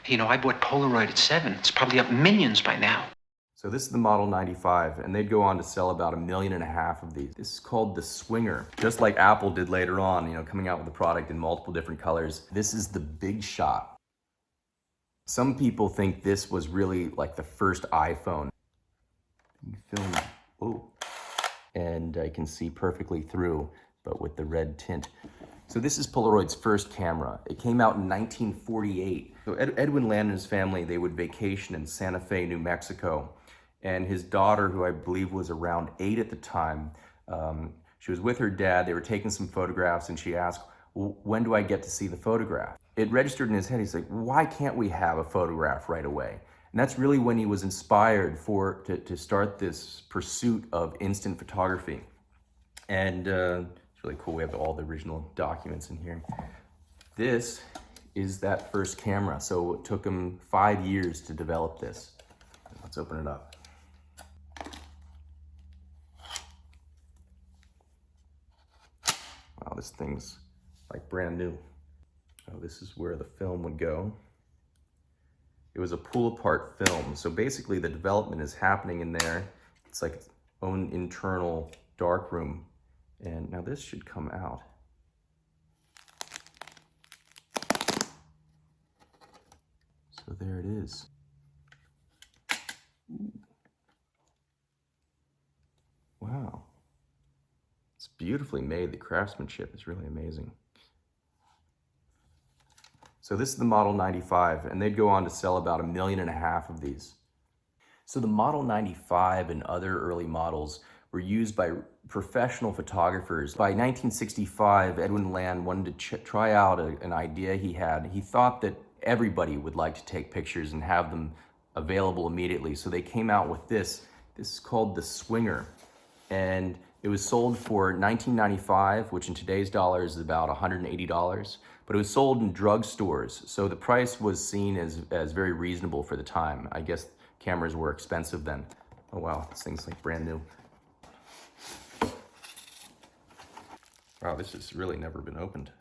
You know, I bought Polaroid at 7. It's probably up millions by now. So this is the Model 95, and they'd go on to sell about 1.5 million of these. This is called the Swinger. Just like Apple did later on, you know, coming out with the product in multiple different colors. This is the Big Shot. Some people think this was really like the first iPhone. You film, oh, and I can see perfectly through, but with the red tint. So this is Polaroid's first camera. It came out in 1948. So Edwin Land and his family, they would vacation in Santa Fe, New Mexico. And his daughter, who I believe was around 8 at the time, she was with her dad. They were taking some photographs, and she asked, well, when do I get to see the photograph? It registered in his head. He's like, why can't we have a photograph right away? And that's really when he was inspired to start this pursuit of instant photography. And it's really cool. We have all the original documents in here. This is that first camera. So it took him 5 years to develop this. Let's open it up. Wow, this thing's like brand new. Oh, this is where the film would go. It was a pull-apart film. So basically the development is happening in there. It's like its own internal darkroom. And now this should come out. So there it is. Ooh. Wow. It's beautifully made. The craftsmanship is really amazing. So this is the Model 95, and they'd go on to sell about 1.5 million of these. So the Model 95 and other early models were used by professional photographers. By 1965, Edwin Land wanted to try out an idea he had. He thought that everybody would like to take pictures and have them available immediately. So they came out with this. This is called the Swinger. And it was sold for $19.95, which in today's dollars is about $180. But it was sold in drugstores. So the price was seen as very reasonable for the time. I guess cameras were expensive then. Oh wow, this thing's like brand new. Wow, this has really never been opened.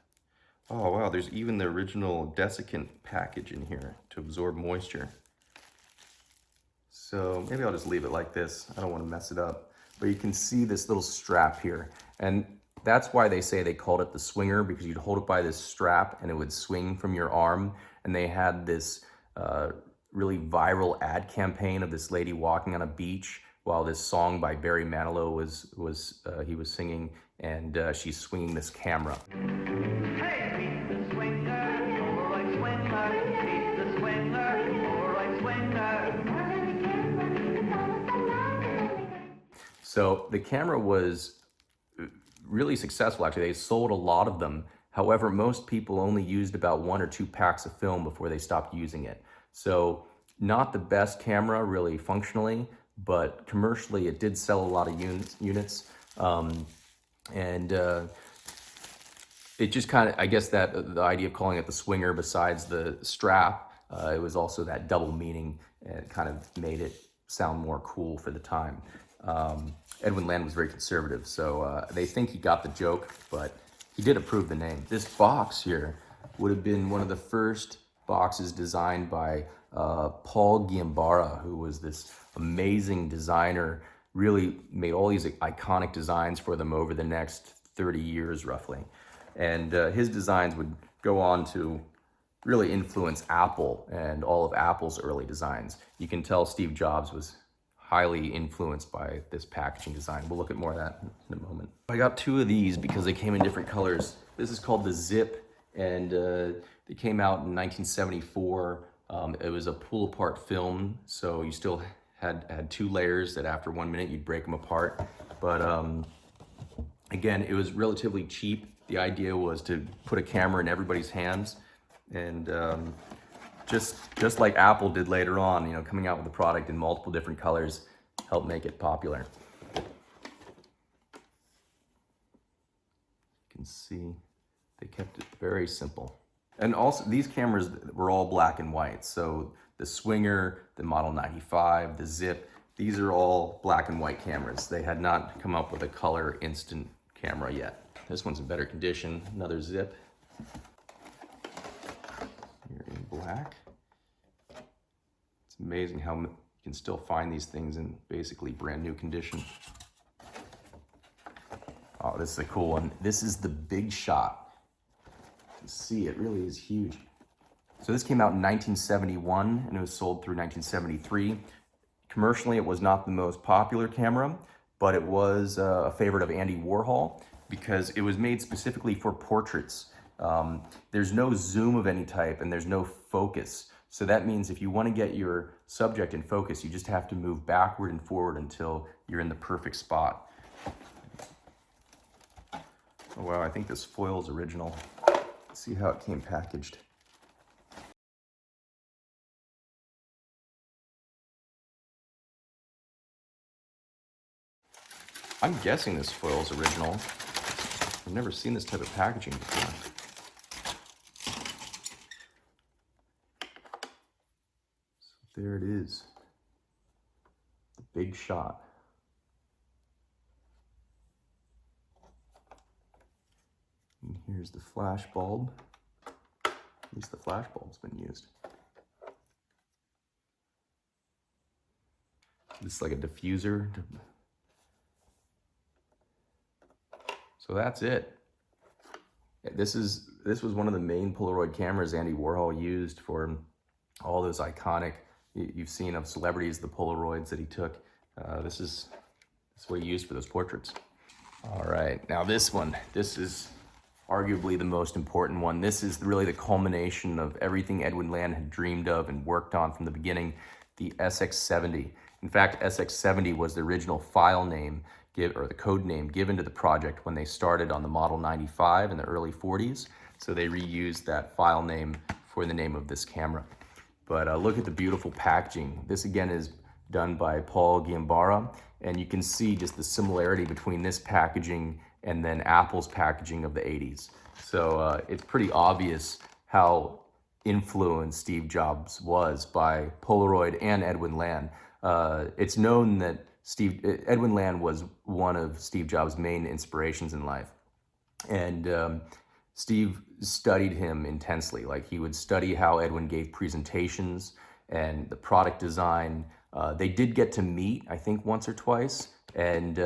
Oh wow, there's even the original desiccant package in here to absorb moisture. So maybe I'll just leave it like this. I don't want to mess it up. But you can see this little strap here. And that's why they say they called it the Swinger, because you'd hold it by this strap and it would swing from your arm. And they had this really viral ad campaign of this lady walking on a beach while this song by Barry Manilow was singing, and she's swinging this camera. Hey, meet the swinger, Polaroid swinger, meet the swinger, Polaroid swinger. So the camera was really successful, actually. They sold a lot of them. However, most people only used about 1 or 2 packs of film before they stopped using it. So not the best camera really functionally, but commercially it did sell a lot of units. It just kind of, I guess that the idea of calling it the Swinger, besides the strap, it was also that double meaning, and it kind of made it sound more cool for the time. Edwin Land was very conservative, so they think he got the joke, but he did approve the name. This box here would have been one of the first boxes designed by Paul Giambara, who was this amazing designer, really made all these iconic designs for them over the next 30 years, roughly. And his designs would go on to really influence Apple and all of Apple's early designs. You can tell Steve Jobs was highly influenced by this packaging design. We'll look at more of that in a moment. I got 2 of these because they came in different colors. This is called the Zip, and they came out in 1974. It was a pull-apart film, so you still had 2 layers that after 1 minute you'd break them apart. But again, it was relatively cheap. The idea was to put a camera in everybody's hands, and just like Apple did later on, you know, coming out with the product in multiple different colors helped make it popular. You can see they kept it very simple. And also, these cameras were all black and white. So the Swinger, the Model 95, the Zip, these are all black and white cameras. They had not come up with a color instant camera yet. This one's in better condition, another Zip. Here in black. amazing how you can still find these things in basically brand new condition. Oh, this is a cool one. This is the Big Shot. You can see it really is huge. So this came out in 1971 and it was sold through 1973. Commercially, it was not the most popular camera, but it was a favorite of Andy Warhol because it was made specifically for portraits. There's no zoom of any type and there's no focus. So that means if you want to get your subject in focus, you just have to move backward and forward until you're in the perfect spot. Oh wow, I think this foil is original. Let's see how it came packaged. I'm guessing this foil is original. I've never seen this type of packaging before. So there it is. The Big Shot. And here's the flash bulb. At least the flash bulb's been used. This is like a diffuser. So that's it. This was one of the main Polaroid cameras Andy Warhol used for all those iconic, you've seen of celebrities, the Polaroids that he took. This is what he used for those portraits. All right, now this is arguably the most important one. This is really the culmination of everything Edwin Land had dreamed of and worked on from the beginning, the SX70. In fact, SX70 was the original file name, or the code name given to the project when they started on the Model 95 in the early 40s. So they reused that file name for the name of this camera. But look at the beautiful packaging. This again is done by Paul Giambara, and you can see just the similarity between this packaging and then Apple's packaging of the 80s. So it's pretty obvious how influenced Steve Jobs was by Polaroid and Edwin Land. It's known that Edwin Land was one of Steve Jobs' main inspirations in life. And Steve studied him intensely. Like, he would study how Edwin gave presentations and the product design. They did get to meet, I think, once or twice. And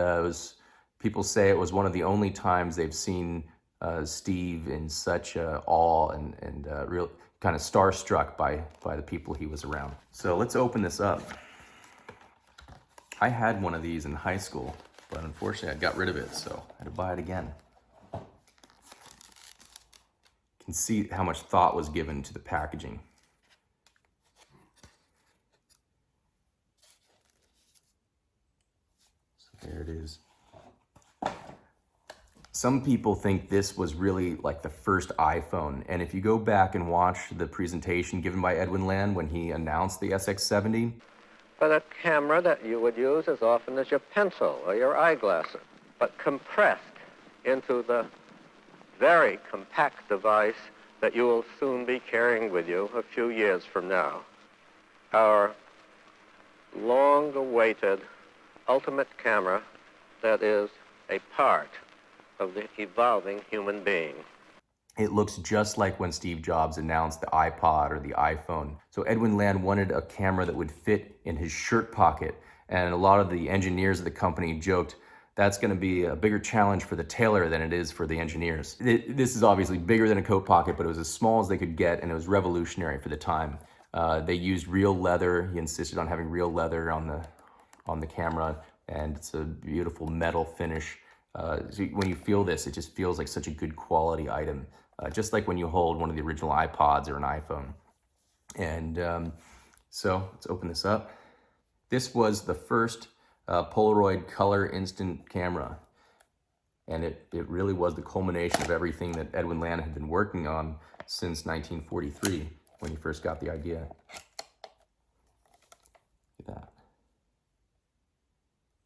people say it was one of the only times they've seen Steve in such awe and real kind of starstruck by the people he was around. So let's open this up. I had one of these in high school, but unfortunately I got rid of it, so I had to buy it again. You can see how much thought was given to the packaging. So there it is. Some people think this was really like the first iPhone, and if you go back and watch the presentation given by Edwin Land when he announced the SX70, but a camera that you would use as often as your pencil or your eyeglasses, but compressed into the very compact device that you will soon be carrying with you a few years from now. Our long-awaited ultimate camera that is a part of the evolving human being. It looks just like when Steve Jobs announced the iPod or the iPhone. So Edwin Land wanted a camera that would fit in his shirt pocket, and a lot of the engineers of the company joked that's going to be a bigger challenge for the tailor than it is for the engineers. This is obviously bigger than a coat pocket, but it was as small as they could get, and it was revolutionary for the time. They used real leather. He insisted on having real leather on the camera, and it's a beautiful metal finish. So when you feel this, it just feels like such a good quality item. Just like when you hold one of the original iPods or an iPhone. And so let's open this up. This was the first Polaroid color instant camera. And it really was the culmination of everything that Edwin Land had been working on since 1943 when he first got the idea. Look at that.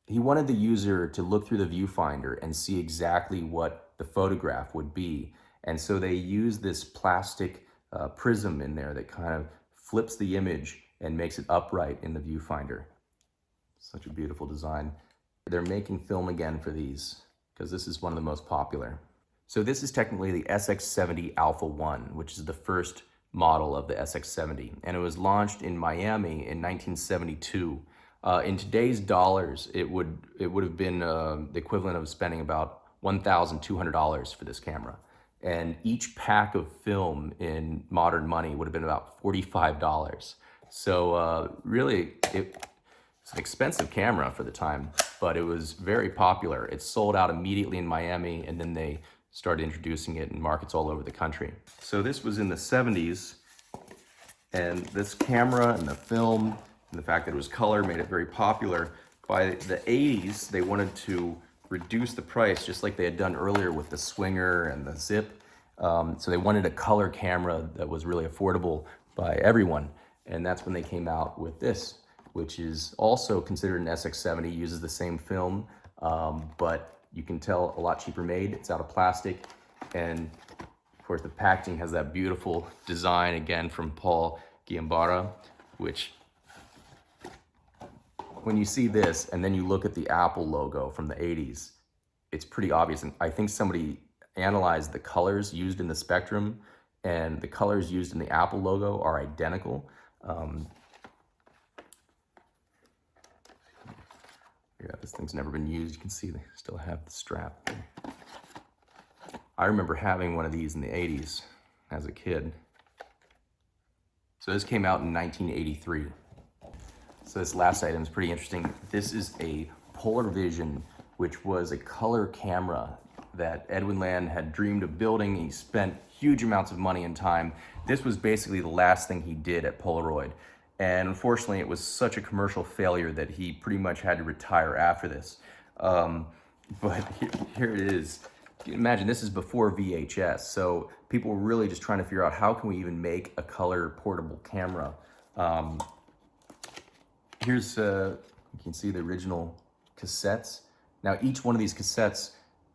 He wanted the user to look through the viewfinder and see exactly what the photograph would be. And so they use this plastic prism in there that kind of flips the image and makes it upright in the viewfinder. Such a beautiful design. They're making film again for these because this is one of the most popular. So this is technically the SX70 Alpha 1, which is the first model of the SX70, and it was launched in Miami in 1972. In today's dollars, it would have been the equivalent of spending about $1,200 for this camera. And each pack of film in modern money would have been about $45. So really, it's an expensive camera for the time, but it was very popular. It sold out immediately in Miami, and then they started introducing it in markets all over the country. So this was in the 70s, and this camera and the film and the fact that it was color made it very popular. By the 80s, they wanted to reduce the price, just like they had done earlier with the Swinger and the Zip. So they wanted a color camera that was really affordable by everyone. And that's when they came out with this, which is also considered an SX70, uses the same film, but you can tell a lot cheaper made. It's out of plastic. And of course the packaging has that beautiful design again from Paul Giambara, which when you see this and then you look at the Apple logo from the 80s, it's pretty obvious. And I think somebody analyzed the colors used in the Spectrum, and the colors used in the Apple logo are identical. Yeah, this thing's never been used. You can see they still have the strap. I remember having one of these in the 80s as a kid. So this came out in 1983. So this last item is pretty interesting. This is a Polavision, which was a color camera that Edwin Land had dreamed of building. He spent huge amounts of money and time. This was basically the last thing he did at Polaroid. And unfortunately, it was such a commercial failure that he pretty much had to retire after this. But here it is. Imagine this is before VHS. So people were really just trying to figure out how can we even make a color portable camera. Here's, you can see the original cassettes. Now each one of these cassettes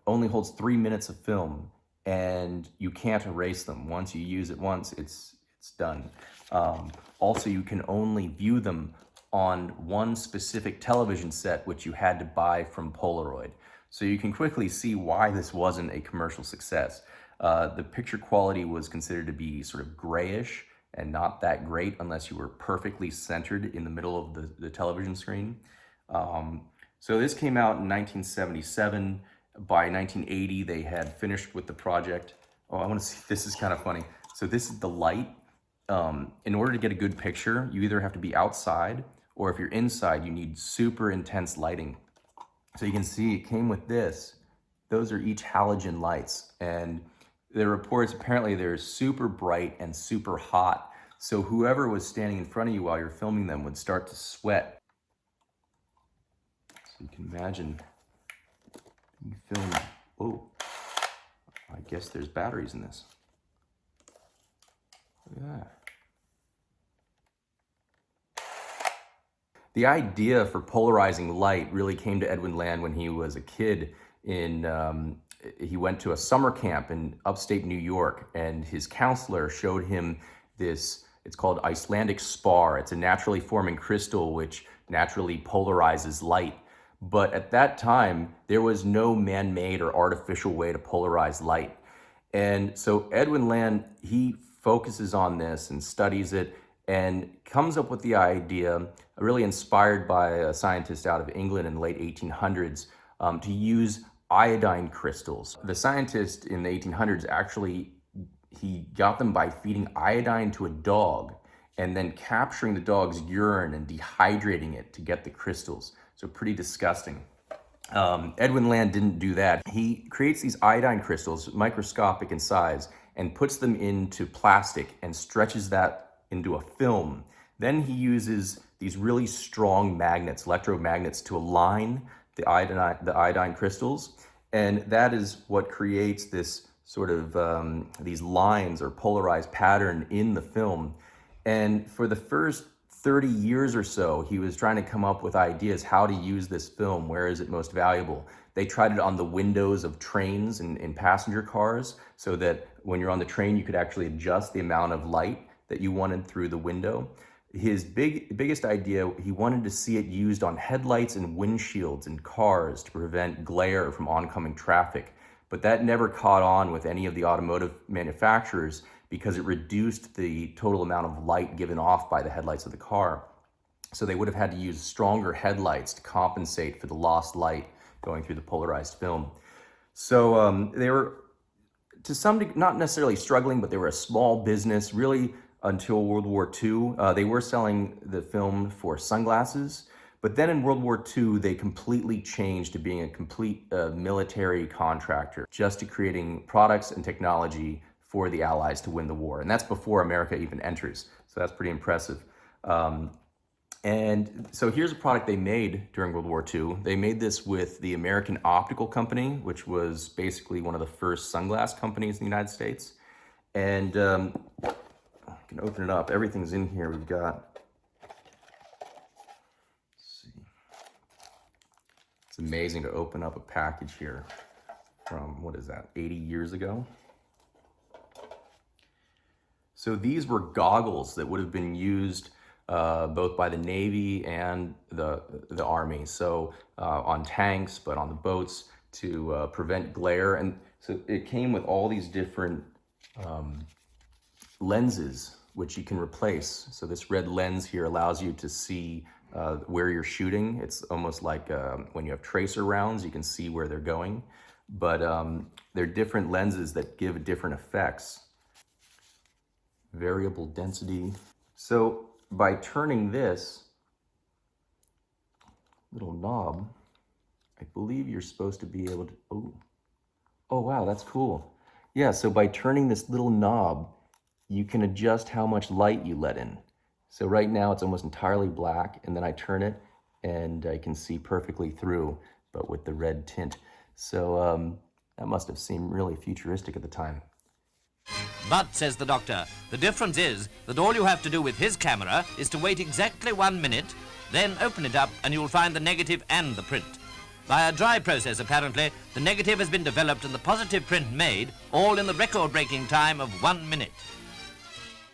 only holds 3 minutes of film, and you can't erase them. Once you use it once, it's done. Also, you can only view them on one specific television set, which you had to buy from Polaroid. So you can quickly see why this wasn't a commercial success. The picture quality was considered to be sort of grayish and not that great unless you were perfectly centered in the middle of the television screen. So this came out in 1977. By 1980, they had finished with the project. Oh, I want to see, this is kind of funny. So this is the light. In order to get a good picture, you either have to be outside, or if you're inside, you need super intense lighting. So you can see it came with this. Those are each halogen lights, and the reports, apparently they're super bright and super hot. So whoever was standing in front of you while you're filming them would start to sweat. So you can imagine you film, oh, I guess there's batteries in this. Look at that. The idea for polarizing light really came to Edwin Land when he was a kid. He went to a summer camp in upstate New York, and his counselor showed him this, it's called Icelandic spar. It's a naturally forming crystal which naturally polarizes light. But at that time, there was no man-made or artificial way to polarize light. And so Edwin Land, he focuses on this and studies it and comes up with the idea, really inspired by a scientist out of England in the late 1800s, to use iodine crystals. The scientist in the 1800s actually, he got them by feeding iodine to a dog and then capturing the dog's urine and dehydrating it to get the crystals. So pretty disgusting. Edwin Land didn't do that. He creates these iodine crystals, microscopic in size, and puts them into plastic and stretches that into a film. Then he uses these really strong magnets, electromagnets, to align the iodine crystals. And that is what creates this sort of, these lines or polarized pattern in the film. And for the first 30 years or so, he was trying to come up with ideas how to use this film, where is it most valuable. They tried it on the windows of trains and in passenger cars, so that when you're on the train, you could actually adjust the amount of light that you wanted through the window. His biggest idea, he wanted to see it used on headlights and windshields in cars to prevent glare from oncoming traffic. But that never caught on with any of the automotive manufacturers, because it reduced the total amount of light given off by the headlights of the car. So they would have had to use stronger headlights to compensate for the lost light going through the polarized film. So they were, to some degree, not necessarily struggling, but they were a small business really until World War II. They were selling the film for sunglasses, but then in World War II, they completely changed to being a complete military contractor, just to creating products and technology for the Allies to win the war. And that's before America even enters. So that's pretty impressive. And so here's a product they made during World War II. They made this with the American Optical Company, which was basically one of the first sunglass companies in the United States. And I can open it up. Everything's in here. We've got, let's see. It's amazing to open up a package here from, what is that, 80 years ago? So these were goggles that would have been used both by the Navy and the Army. So on tanks, but on the boats to prevent glare. And so it came with all these different lenses, which you can replace. So this red lens here allows you to see where you're shooting. It's almost like when you have tracer rounds, you can see where they're going. But they're different lenses that give different effects. Variable density. So by turning this little knob, I believe you're supposed to be able to, oh wow, that's cool. Yeah, so by turning this little knob, you can adjust how much light you let in. So right now it's almost entirely black, and then I turn it and I can see perfectly through, but with the red tint. So that must have seemed really futuristic at the time. But, says the doctor, the difference is that all you have to do with his camera is to wait exactly 1 minute, then open it up and you'll find the negative and the print. By a dry process, apparently, the negative has been developed and the positive print made, all in the record-breaking time of 1 minute.